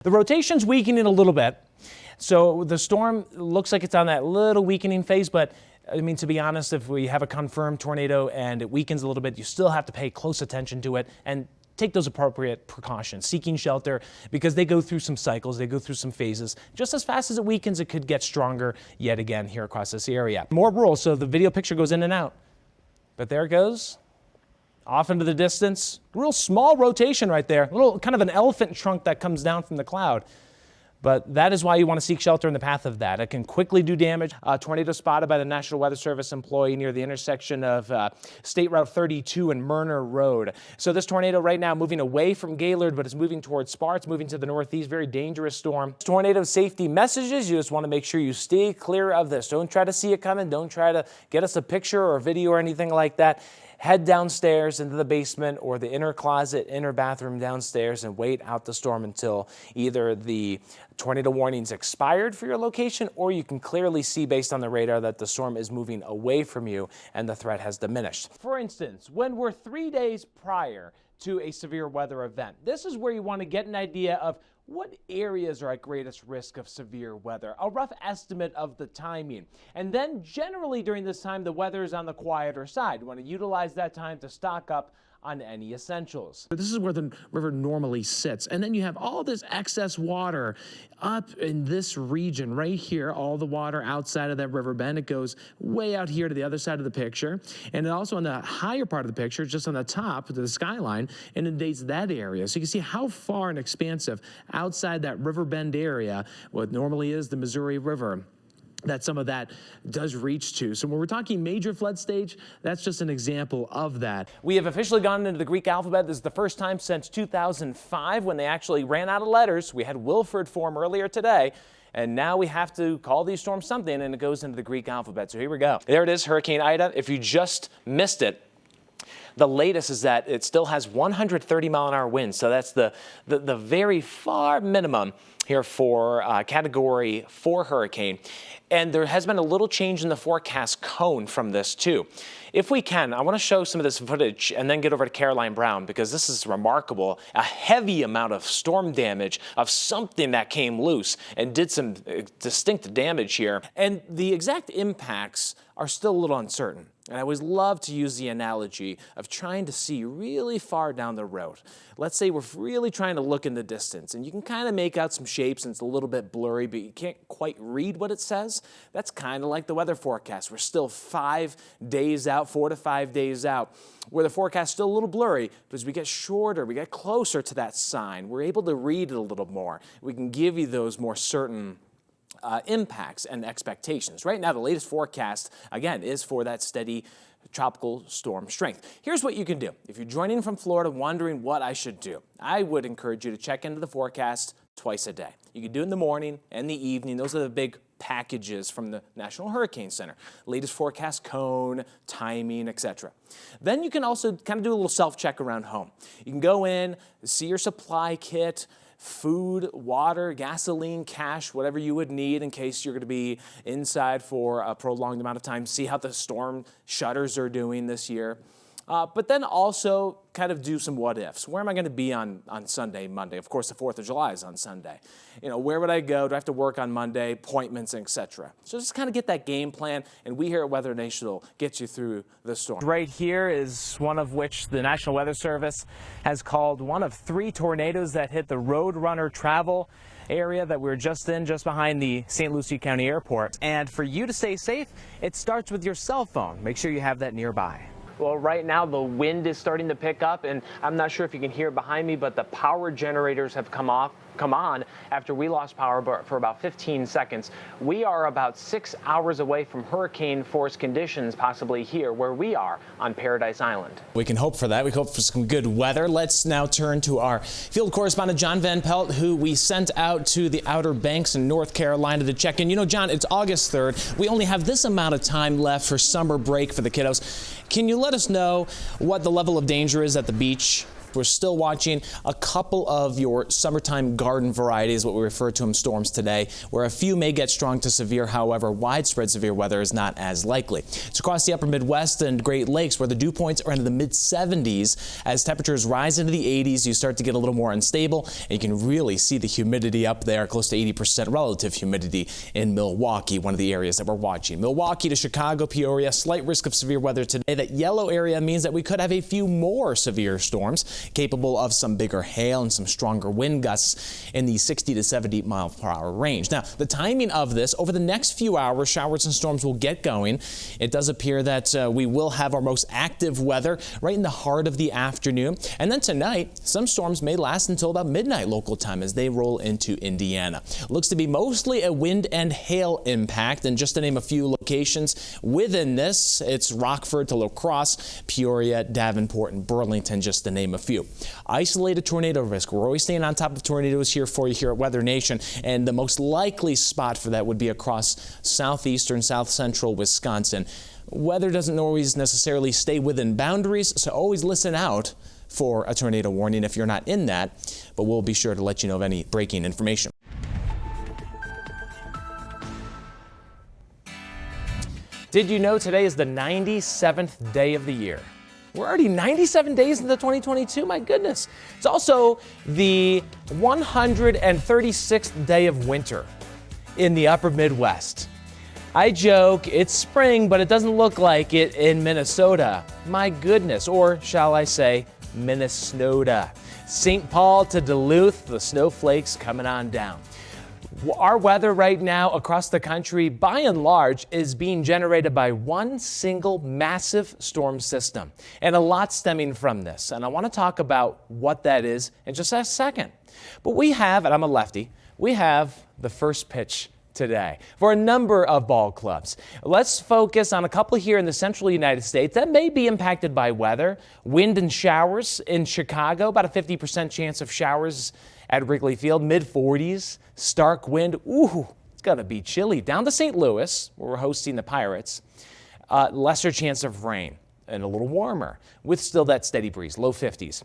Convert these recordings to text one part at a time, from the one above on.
The rotation's weakening a little bit. So the storm looks like it's on that little weakening phase, but I mean, to be honest, if we have a confirmed tornado and it weakens a little bit, you still have to pay close attention to it and take those appropriate precautions, seeking shelter, because they go through some cycles, they go through some phases. Just as fast as it weakens, it could get stronger yet again here across this area. More rules, so the video picture goes in and out. But there it goes, off into the distance. Real small rotation right there, a little kind of an elephant trunk that comes down from the cloud. But that is why you want to seek shelter in the path of that. It can quickly do damage. A tornado spotted by the National Weather Service employee near the intersection of State Route 32 and Murner Road. So this tornado right now moving away from Gaylord, but it's moving towards Spar. It's moving to the northeast. Very dangerous storm. Tornado safety messages. You just want to make sure you stay clear of this. Don't try to see it coming. Don't try to get us a picture or a video or anything like that. Head downstairs into the basement or the inner closet, inner bathroom downstairs, and wait out the storm until either the tornado warning's expired for your location, or you can clearly see based on the radar that the storm is moving away from you and the threat has diminished. For instance, when we're 3 days prior to a severe weather event, this is where you want to get an idea of what areas are at greatest risk of severe weather, a rough estimate of the timing. And then generally during this time, the weather is on the quieter side. You want to utilize that time to stock up on any essentials. This is where the river normally sits. And then you have all this excess water up in this region right here, all the water outside of that river bend. It goes way out here to the other side of the picture. And also on the higher part of the picture, just on the top to the skyline, inundates that area. So you can see how far and expansive outside that river bend area, what normally is the Missouri River, that some of that does reach to. So when we're talking major flood stage, that's just an example of that. We have officially gone into the Greek alphabet. This is the first time since 2005 when they actually ran out of letters. We had Wilford form earlier today, and now we have to call these storms something, and it goes into the Greek alphabet. So here we go. There it is, Hurricane Ida. If you just missed it, the latest is that it still has 130-mile-an-hour winds. So that's the very far minimum here for Category 4 hurricane. And there has been a little change in the forecast cone from this too. If we can, I want to show some of this footage and then get over to Caroline Brown, because this is remarkable. A heavy amount of storm damage of something that came loose and did some distinct damage here. And the exact impacts are still a little uncertain. And I always love to use the analogy of trying to see really far down the road. Let's say we're really trying to look in the distance, and you can kind of make out some shapes and it's a little bit blurry, but you can't quite read what it says. That's kind of like the weather forecast. We're still 5 days out, 4 to 5 days out, where the forecast is still a little blurry, but as we get shorter, we get closer to that sign, we're able to read it a little more. We can give you those more certain impacts and expectations. Right now, the latest forecast, again, is for that steady tropical storm strength. Here's what you can do. If you're joining from Florida wondering what I should do, I would encourage you to check into the forecast twice a day. You can do it in the morning and the evening. Those are the big packages from the National Hurricane Center. Latest forecast cone, timing, etc. Then you can also kind of do a little self-check around home. You can go in, see your supply kit, food, water, gasoline, cash, whatever you would need in case you're going to be inside for a prolonged amount of time. See how the storm shutters are doing this year. But then also kind of do some what ifs. Where am I going to be on Sunday, Monday? Of course, the 4th of July is on Sunday. You know, where would I go? Do I have to work on Monday? Appointments, etc. So just kind of get that game plan, and we here at WeatherNation will get you through the storm. Right here is one of which the National Weather Service has called one of 3 tornadoes that hit the Roadrunner travel area that we're just in, just behind the St. Lucie County Airport. And for you to stay safe, it starts with your cell phone. Make sure you have that nearby. Well, right now the wind is starting to pick up, and I'm not sure if you can hear behind me, but the power generators have come on after we lost power for about 15 seconds. We are about 6 hours away from hurricane force conditions, possibly here where we are on Paradise Island. We can hope for that. We hope for some good weather. Let's now turn to our field correspondent, John Van Pelt, who we sent out to the Outer Banks in North Carolina to check in. You know, John, it's August 3rd. We only have this amount of time left for summer break for the kiddos. Can you let us know what the level of danger is at the beach? We're still watching a couple of your summertime garden varieties, what we refer to them storms today, where a few may get strong to severe. However, widespread severe weather is not as likely. It's across the upper Midwest and Great Lakes where the dew points are into the mid-70s. As temperatures rise into the 80s, you start to get a little more unstable, and you can really see the humidity up there, close to 80% relative humidity in Milwaukee, one of the areas that we're watching. Milwaukee to Chicago, Peoria, slight risk of severe weather today. That yellow area means that we could have a few more severe storms, capable of some bigger hail and some stronger wind gusts in the 60 to 70 mile per hour range. Now, the timing of this, over the next few hours, showers and storms will get going. It does appear that we will have our most active weather right in the heart of the afternoon. And then tonight, some storms may last until about midnight local time as they roll into Indiana. Looks to be mostly a wind and hail impact. And just to name a few locations within this, it's Rockford to La Crosse, Peoria, Davenport, and Burlington, just to name a few. Isolated tornado risk. We're always staying on top of tornadoes here for you here at WeatherNation, and the most likely spot for that would be across southeastern, south central Wisconsin. Weather doesn't always necessarily stay within boundaries, so always listen out for a tornado warning if you're not in that, but we'll be sure to let you know of any breaking information. Did you know today is the 97th day of the year? We're already 97 days into 2022, my goodness. It's also the 136th day of winter in the upper Midwest. I joke, it's spring, but it doesn't look like it in Minnesota. My goodness, or shall I say, Minnesota. St. Paul to Duluth, the snowflakes coming on down. Our weather right now across the country, by and large, is being generated by one single massive storm system, and a lot stemming from this. And I want to talk about what that is in just a second. But we have, and I'm a lefty, we have the first pitch today for a number of ball clubs. Let's focus on a couple here in the central United States that may be impacted by weather. Wind and showers in Chicago, about a 50% chance of showers at Wrigley Field, mid-40s, stark wind. Ooh, it's going to be chilly. Down to St. Louis, where we're hosting the Pirates, lesser chance of rain and a little warmer with still that steady breeze, low 50s.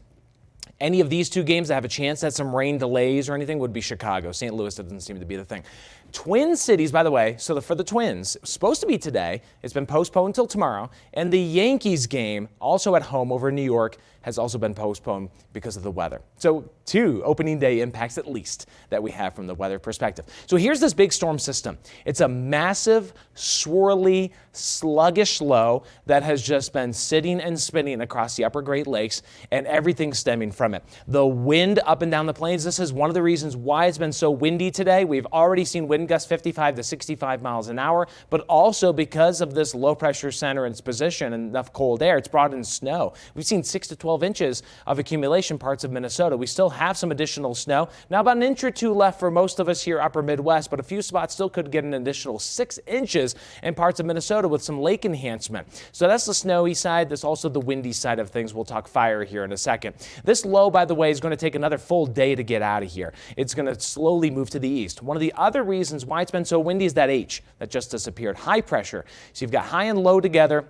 Any of these two games that have a chance at some rain delays or anything would be Chicago. St. Louis doesn't seem to be the thing. Twin Cities, by the way, so for the Twins, supposed to be today. It's been postponed until tomorrow. And the Yankees game, also at home over in New York, has also been postponed because of the weather. So 2 opening day impacts at least that we have from the weather perspective. So here's this big storm system. It's a massive, swirly, sluggish low that has just been sitting and spinning across the upper Great Lakes, and everything stemming from it. The wind up and down the plains, this is one of the reasons why it's been so windy today. We've already seen wind gusts 55 to 65 miles an hour, but also because of this low pressure center and its position and enough cold air, it's brought in snow. We've seen 6 to 12 inches of accumulation parts of Minnesota. We still have some additional snow. Now about an inch or 2 left for most of us here upper Midwest, but a few spots still could get an additional 6 inches in parts of Minnesota with some lake enhancement. So that's the snowy side. There's also the windy side of things. We'll talk fire here in a second. This low, by the way, is going to take another full day to get out of here. It's going to slowly move to the east. One of the other reasons why it's been so windy is that H that just disappeared. High pressure. So you've got high and low together.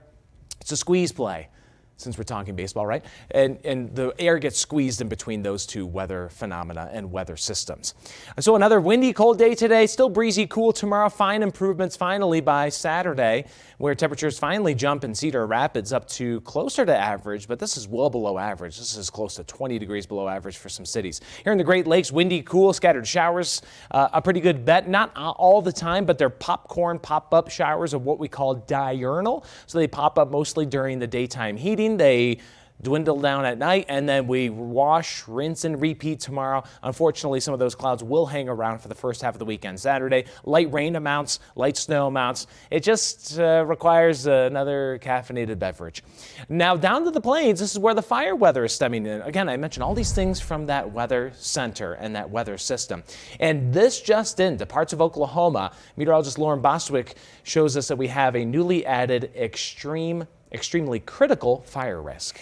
It's a squeeze play, since we're talking baseball, right? And the air gets squeezed in between those two weather phenomena and weather systems. So another windy, cold day today, still breezy, cool tomorrow. Fine improvements finally by Saturday, where temperatures finally jump in Cedar Rapids up to closer to average, but this is well below average. This is close to 20 degrees below average for some cities. Here in the Great Lakes, windy, cool, scattered showers, a pretty good bet. Not all the time, but they're popcorn, pop-up showers of what we call diurnal. So they pop up mostly during the daytime heating. They dwindle down at night, and then we wash, rinse, and repeat tomorrow. Unfortunately, some of those clouds will hang around for the first half of the weekend. Saturday, light rain amounts, light snow amounts. It just requires another caffeinated beverage. Now, down to the plains, this is where the fire weather is stemming in. Again, I mentioned all these things from that weather center and that weather system. And this just into parts of Oklahoma, meteorologist Lauren Bostwick shows us that we have a newly added extremely critical fire risk.